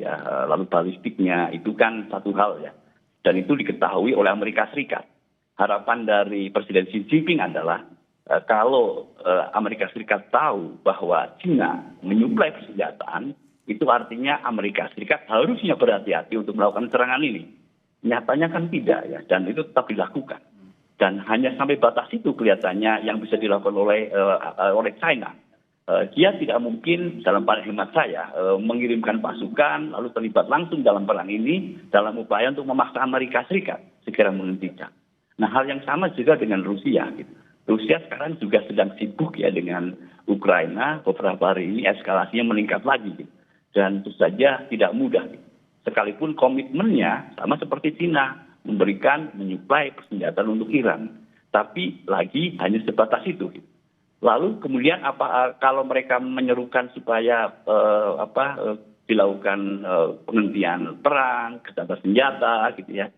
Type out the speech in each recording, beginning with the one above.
ya, lalu balistiknya itu kan satu hal ya, dan itu diketahui oleh Amerika Serikat. Harapan dari Presiden Xi Jinping adalah kalau Amerika Serikat tahu bahwa China menyuplai persenjataan, itu artinya Amerika Serikat harusnya berhati-hati untuk melakukan serangan ini. Nyatanya kan tidak ya, dan itu tetap dilakukan. Dan hanya sampai batas itu kelihatannya yang bisa dilakukan oleh China. Dia tidak mungkin dalam hemat saya mengirimkan pasukan lalu terlibat langsung dalam perang ini dalam upaya untuk memaksa Amerika Serikat segera menghentikan. Nah, hal yang sama juga dengan Rusia. Gitu. Rusia sekarang juga sedang sibuk ya dengan Ukraina. Beberapa hari ini eskalasinya meningkat lagi. Gitu. Dan tentu saja tidak mudah. Gitu. Sekalipun komitmennya sama seperti China, menyuplai persenjataan untuk Iran. Tapi lagi hanya sebatas itu. Gitu. Lalu kemudian kalau mereka menyerukan supaya dilakukan penghentian perang, gencatan senjata gitu ya.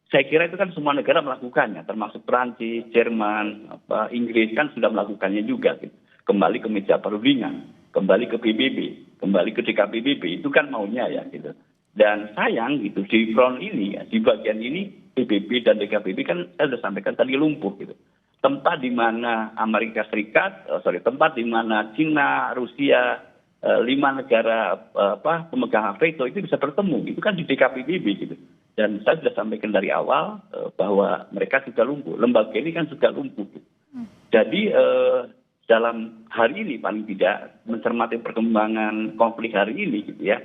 Saya kira itu kan semua negara melakukannya, termasuk Perancis, Jerman, Inggris kan sudah melakukannya juga. Gitu. Kembali ke meja perundingan, kembali ke PBB, kembali ke DKPBB, itu kan maunya ya gitu. Dan sayang gitu di front ini, ya, di bagian ini PBB dan DKPBB kan saya sudah sampaikan tadi lumpuh gitu. Tempat di mana tempat di mana China, Rusia, 5 negara pemegang hak veto itu bisa bertemu, itu kan di DKPBB gitu. Dan saya sudah sampaikan dari awal bahwa mereka sudah lumpuh, lembaga ini kan sudah lumpuh. Gitu. Jadi dalam hari ini paling tidak mencermati perkembangan konflik hari ini gitu ya,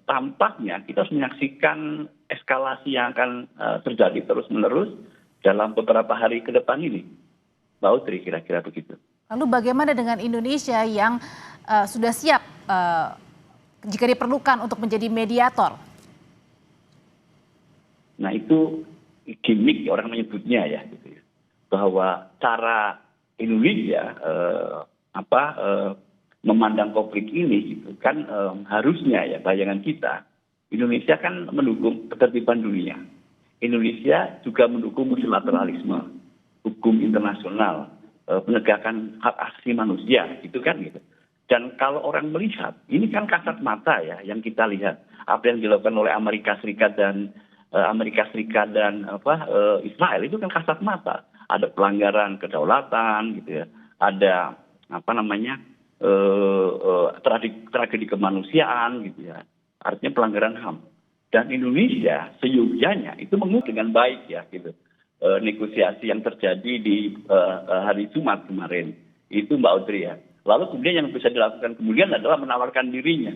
tampaknya kita harus menyaksikan eskalasi yang akan terjadi terus-menerus dalam beberapa hari ke depan ini. Mbak Audrey, kira-kira begitu. Lalu bagaimana dengan Indonesia yang sudah siap jika diperlukan untuk menjadi mediator? Nah itu gimmick orang menyebutnya ya, gitu ya. Bahwa cara Indonesia memandang konflik ini gitu kan harusnya ya bayangan kita, Indonesia kan mendukung ketertiban dunia. Indonesia juga mendukung multilateralisme, hukum internasional, penegakan hak asasi manusia, gitu kan gitu. Dan kalau orang melihat, ini kan kasat mata ya yang kita lihat apa yang dilakukan oleh Amerika Serikat dan Israel itu kan kasat mata. Ada pelanggaran kedaulatan, gitu ya. Ada tragedi kemanusiaan, gitu ya. Artinya pelanggaran HAM. Dan Indonesia seyogyanya itu mengurus dengan baik ya gitu. Negosiasi yang terjadi di hari Jumat kemarin itu Mbak Audrey ya. Lalu kemudian yang bisa dilakukan kemudian adalah menawarkan dirinya.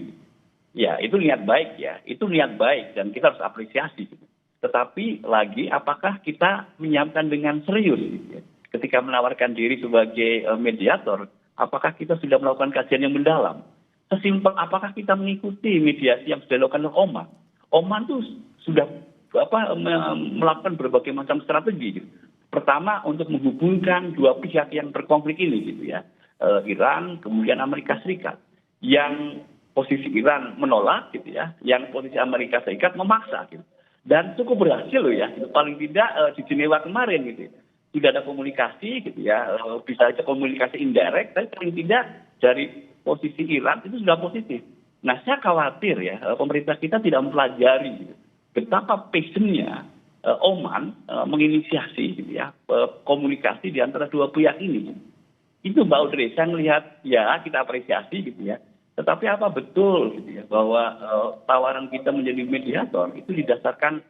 Ya itu niat baik ya, itu niat baik dan kita harus apresiasi. Gitu. Tetapi lagi apakah kita menyiapkan dengan serius gitu ya? Ketika menawarkan diri sebagai mediator, apakah kita sudah melakukan kajian yang mendalam? Sesimpel apakah kita mengikuti mediasi yang sudah dilakukan oleh Oman? Oman itu sudah melakukan berbagai macam strategi. Gitu. Pertama untuk menghubungkan dua pihak yang berkonflik ini gitu ya. Iran kemudian Amerika Serikat. Yang posisi Iran menolak gitu ya, yang posisi Amerika Serikat memaksa gitu. Dan cukup berhasil loh ya. Paling tidak di Jenewa kemarin gitu. Tidak ada komunikasi gitu ya. Bisa aja komunikasi indirect, tapi paling tidak dari posisi Iran itu sudah positif. Nah, saya khawatir ya, pemerintah kita tidak mempelajari gitu, betapa passionnya Oman menginisiasi gitu ya, komunikasi di antara dua pihak ini. Itu Mbak Audrey, saya melihat ya kita apresiasi gitu ya. Tetapi apa betul gitu ya, bahwa tawaran kita menjadi mediator itu didasarkan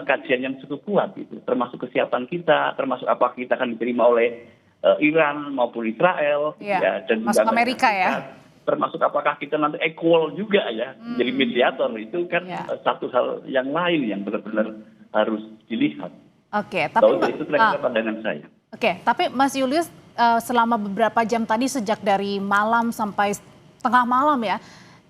kajian yang cukup kuat gitu, termasuk kesiapan kita, termasuk apa kita akan diterima oleh Iran maupun Israel, ya, dan masuk Amerika ya. Termasuk apakah kita nanti equal juga ya jadi mediator itu kan satu hal yang lain yang benar-benar harus dilihat. Oke, tapi itu kira-kira pandangan saya. Oke, tapi Mas Julius selama beberapa jam tadi sejak dari malam sampai tengah malam ya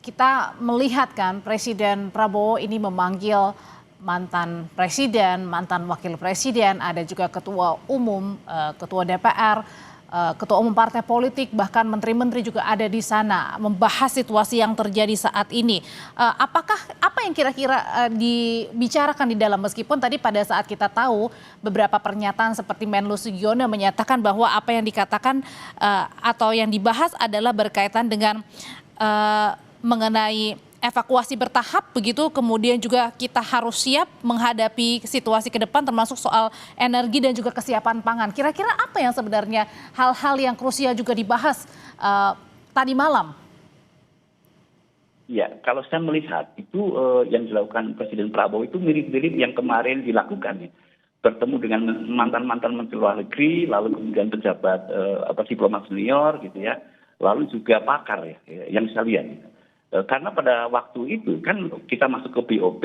kita melihat kan Presiden Prabowo ini memanggil mantan presiden, mantan wakil presiden, ada juga ketua umum, ketua DPR. Ketua umum partai politik, bahkan menteri-menteri juga ada di sana membahas situasi yang terjadi saat ini. Apa yang kira-kira dibicarakan di dalam, meskipun tadi pada saat kita tahu beberapa pernyataan seperti Menlu Sugiono menyatakan bahwa apa yang dikatakan atau yang dibahas adalah berkaitan dengan mengenai evakuasi bertahap begitu, kemudian juga kita harus siap menghadapi situasi ke depan termasuk soal energi dan juga kesiapan pangan. Kira-kira apa yang sebenarnya hal-hal yang krusial juga dibahas tadi malam? Ya, kalau saya melihat itu yang dilakukan Presiden Prabowo itu mirip-mirip yang kemarin dilakukan ya. Bertemu dengan mantan-mantan Menteri Luar Negeri, lalu kemudian pejabat diplomat senior gitu ya, lalu juga pakar ya, yang saya lihat. Karena pada waktu itu kan kita masuk ke BOP,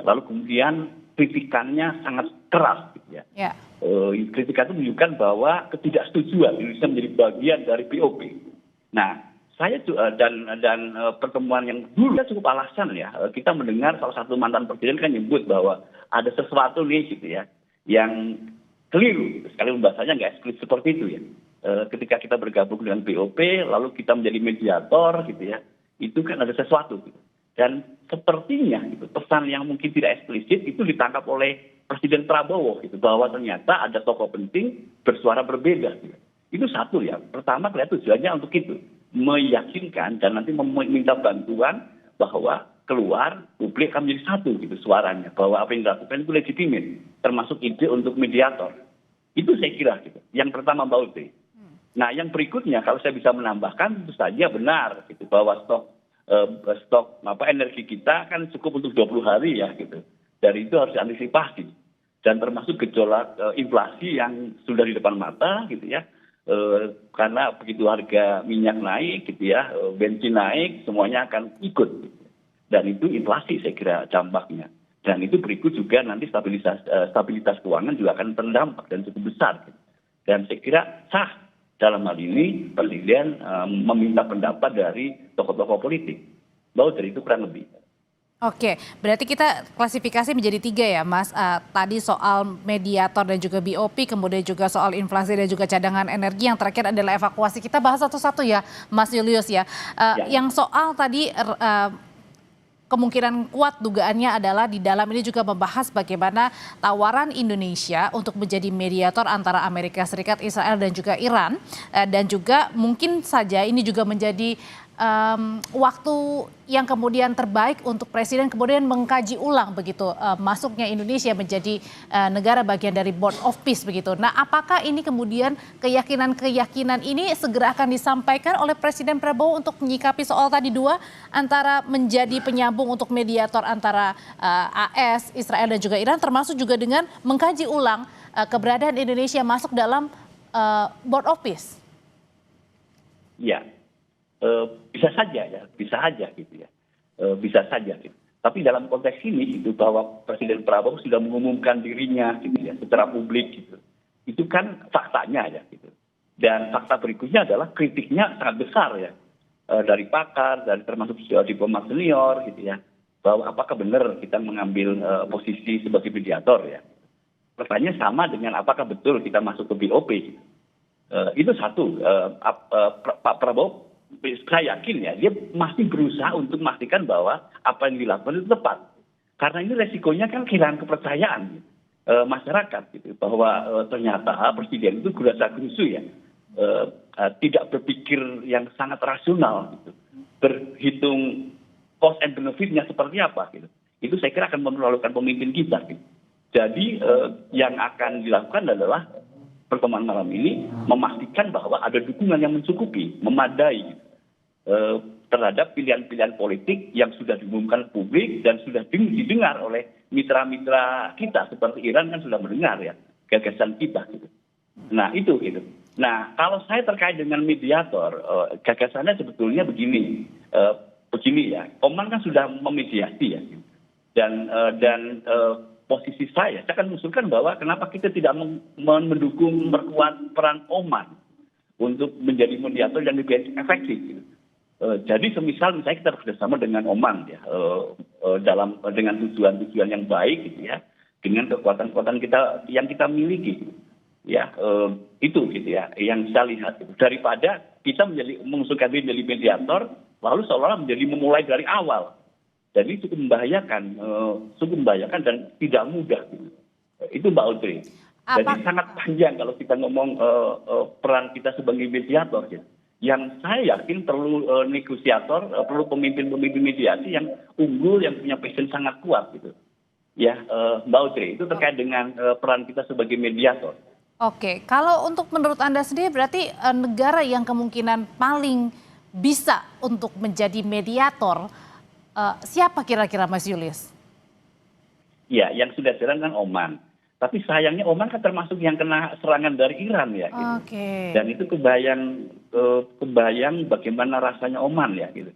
lalu kemudian kritikannya sangat keras gitu ya. Ya. Kritikan itu menunjukkan bahwa ketidaksetujuan Indonesia menjadi bagian dari BOP. Nah, saya dan pertemuan yang dulu cukup alasan ya. Kita mendengar salah satu mantan presiden kan nyebut bahwa ada sesuatu nih gitu ya yang keliru. Sekali bahasanya nggak eksplisit seperti itu ya. Ketika kita bergabung dengan BOP, lalu kita menjadi mediator gitu ya, itu kan ada sesuatu gitu. Dan sepertinya gitu, pesan yang mungkin tidak eksplisit itu ditangkap oleh Presiden Prabowo gitu, bahwa ternyata ada tokoh penting bersuara berbeda gitu. Itu satu ya. Pertama kelihatan tujuannya untuk itu, meyakinkan dan nanti meminta bantuan bahwa keluar publik akan menjadi satu gitu suaranya, bahwa apa yang dilakukan itu legitimit, termasuk ide untuk mediator. Itu saya kira gitu. Yang pertama Mbak Uti. Nah, yang berikutnya kalau saya bisa menambahkan tentu saja benar gitu bahwa stok energi kita kan cukup untuk 20 hari ya gitu. Dari itu harus diantisipasi dan termasuk gejolak inflasi yang sudah di depan mata gitu ya. Karena begitu harga minyak naik gitu ya, bensin naik, semuanya akan ikut. Dan itu inflasi saya kira dampaknya. Dan itu berikut juga nanti stabilitas keuangan juga akan terdampak dan cukup besar. Gitu. Dan saya kira sah dalam hal ini Presiden meminta pendapat dari tokoh-tokoh politik. Bahwa dari itu kurang lebih. Oke, berarti kita klasifikasi menjadi 3 ya Mas. Tadi soal mediator dan juga BOP, kemudian juga soal inflasi dan juga cadangan energi. Yang terakhir adalah evakuasi. Kita bahas satu-satu ya Mas Julius ya. Yang soal tadi kemungkinan kuat dugaannya adalah di dalam ini juga membahas bagaimana tawaran Indonesia untuk menjadi mediator antara Amerika Serikat, Israel dan juga Iran. Dan juga mungkin saja ini juga menjadi waktu yang kemudian terbaik untuk Presiden kemudian mengkaji ulang begitu masuknya Indonesia menjadi negara bagian dari Board of Peace begitu. Nah, apakah ini kemudian keyakinan ini segera akan disampaikan oleh Presiden Prabowo untuk menyikapi soal tadi dua antara menjadi penyambung untuk mediator antara AS, Israel dan juga Iran, termasuk juga dengan mengkaji ulang keberadaan Indonesia masuk dalam Board of Peace? Ya. Bisa saja ya, bisa aja gitu ya, bisa saja gitu. Tapi dalam konteks ini itu bahwa Presiden Prabowo sudah mengumumkan dirinya gitu ya secara publik gitu, itu kan faktanya ya gitu. Dan fakta berikutnya adalah kritiknya sangat besar ya dari pakar, dari termasuk diplomat senior gitu ya, bahwa apakah benar kita mengambil posisi sebagai mediator ya. Pertanyaannya sama dengan apakah betul kita masuk ke BOP gitu. Itu satu, Pak Prabowo saya yakin ya, dia masih berusaha untuk memastikan bahwa apa yang dilakukan itu tepat. Karena ini resikonya kan kehilangan kepercayaan masyarakat gitu, bahwa ternyata Presiden itu gerasa-gerusu ya, tidak berpikir yang sangat rasional gitu, berhitung cost and benefitnya seperti apa gitu. Itu saya kira akan memerlukan pemimpin kita gitu. Jadi yang akan dilakukan adalah pertemuan malam ini memastikan bahwa ada dukungan yang mencukupi, memadai terhadap pilihan-pilihan politik yang sudah diumumkan publik dan sudah didengar oleh mitra-mitra kita seperti Iran kan sudah mendengar ya gagasan kita gitu. Nah itu gitu. Nah kalau saya terkait dengan mediator, gagasannya sebetulnya begini ya. Oman kan sudah memediasi ya, dan posisi saya akan mengusulkan bahwa kenapa kita tidak mendukung memperkuat peran Oman untuk menjadi mediator yang lebih efektif. Gitu. Jadi semisal misalnya kita bekerjasama dengan Oman ya, dengan tujuan-tujuan yang baik gitu ya, dengan kekuatan-kekuatan kita yang kita miliki, ya itu gitu ya, yang saya lihat. Gitu. Daripada kita mengusulkan diri menjadi mediator, lalu seolah-olah menjadi memulai dari awal. Jadi cukup membahayakan dan tidak mudah. Gitu. Itu Mbak Audrey. Jadi sangat panjang kalau kita ngomong peran kita sebagai mediator. Gitu. yang saya yakin perlu negosiator, perlu pemimpin-pemimpin mediasi yang unggul, yang punya passion sangat kuat gitu. Ya, Mbak Audrey, itu terkait dengan peran kita sebagai mediator. Oke, kalau untuk menurut Anda sendiri berarti negara yang kemungkinan paling bisa untuk menjadi mediator, siapa kira-kira Mas Julius? Ya, yang sudah jalan kan Oman. Tapi sayangnya Oman kan termasuk yang kena serangan dari Iran ya. Gitu. Oke. Dan itu kebayang bagaimana rasanya Oman ya. Gitu.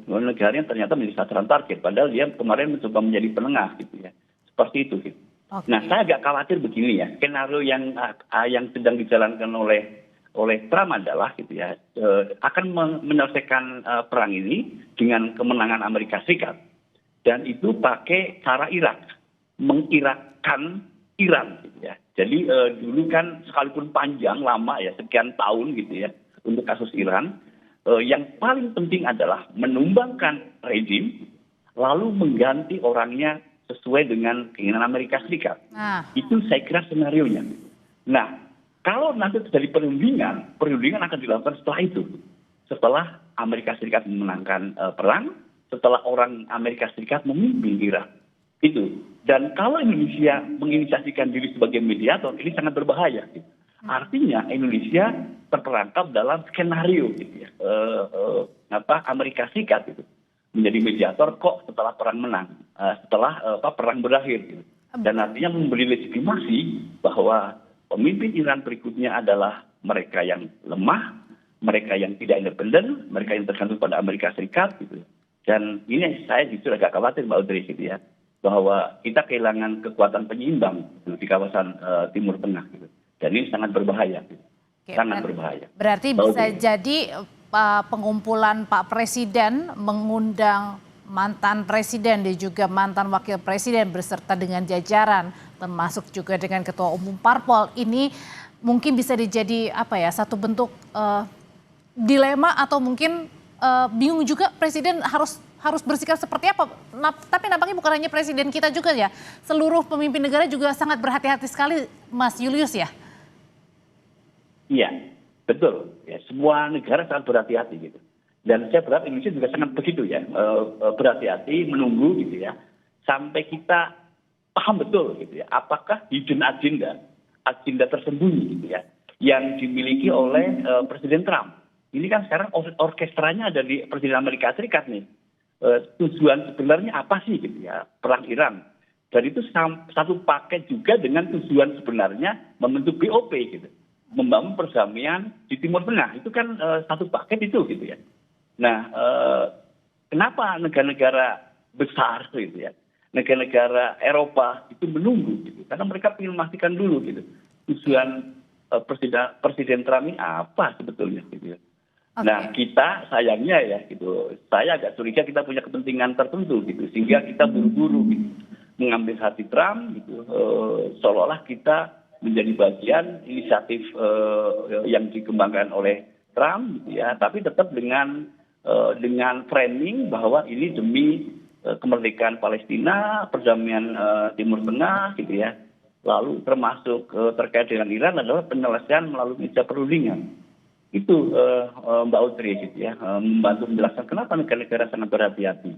Negaranya ternyata menjadi sasaran target. Padahal dia kemarin mencoba menjadi penengah gitu ya. Seperti itu. Gitu. Okay. Nah, saya agak khawatir begini ya. Skenario yang sedang dijalankan oleh Trump adalah gitu ya, akan menyelesaikan perang ini dengan kemenangan Amerika Serikat. Dan itu pakai cara Irak, mengirakkan Iran gitu ya. Jadi dulu kan sekalipun panjang lama ya, sekian tahun gitu ya untuk kasus Iran, yang paling penting adalah menumbangkan rejim lalu mengganti orangnya sesuai dengan keinginan Amerika Serikat. Itu saya kira senarionya. Nah, kalau nanti terjadi perundingan akan dilakukan setelah itu. Setelah Amerika Serikat memenangkan perang, setelah orang Amerika Serikat memimpin Irak. Itu. Dan kalau Indonesia menginisiasikan diri sebagai mediator, ini sangat berbahaya. Gitu. Artinya Indonesia terperangkap dalam skenario gitu ya. Amerika Serikat itu menjadi mediator kok setelah perang menang, setelah perang berakhir. Gitu. Dan artinya memberi legitimasi bahwa pemimpin Iran berikutnya adalah mereka yang lemah, mereka yang tidak independen, mereka yang tergantung pada Amerika Serikat gitu. Dan ini saya justru agak khawatir Mbak Audrey gitu ya, bahwa kita kehilangan kekuatan penyeimbang gitu, di kawasan Timur Tengah gitu. Dan ini sangat berbahaya. Gitu. Sangat berbahaya. Berarti bisa jadi pengumpulan Pak Presiden mengundang mantan presiden dan juga mantan wakil presiden beserta dengan jajaran, termasuk juga dengan ketua umum parpol, ini mungkin bisa dijadi satu bentuk dilema atau mungkin bingung juga presiden harus bersikap seperti apa. Tapi nampaknya bukan hanya presiden kita juga ya, seluruh pemimpin negara juga sangat berhati-hati sekali, Mas Julius ya. Iya, betul. Ya, semua negara sangat berhati-hati gitu. Dan saya berharap Indonesia juga sangat begitu ya, berhati-hati, menunggu gitu ya, sampai kita paham betul gitu ya, apakah hidden agenda tersembunyi gitu ya, yang dimiliki oleh Presiden Trump. Ini kan sekarang orkestranya ada di Presiden Amerika Serikat nih. Tujuan sebenarnya apa sih gitu ya, perang Iran. Dan itu satu paket juga dengan tujuan sebenarnya membentuk BOP gitu. Membangun perdamaian di Timur Tengah. Itu kan satu paket itu gitu ya. Nah, kenapa negara-negara besar gitu ya, negara-negara Eropa itu menunggu gitu, karena mereka ingin memastikan dulu gitu tujuan Presiden Trump ini apa sebetulnya gitu ya. Okay. Nah, kita sayangnya ya gitu, saya agak curiga kita punya kepentingan tertentu gitu, sehingga kita buru-buru gitu, mengambil hati Trump gitu, seolah-olah kita menjadi bagian inisiatif yang dikembangkan oleh Trump gitu ya, tapi tetap dengan framing bahwa ini demi kemerdekaan Palestina, perdamaian Timur Tengah gitu ya. Lalu termasuk terkait dengan Iran adalah penyelesaian melalui meja perundingan. Itu Mbak Audrey gitu ya, membantu menjelaskan kenapa negara-negara sangat berhati-hati.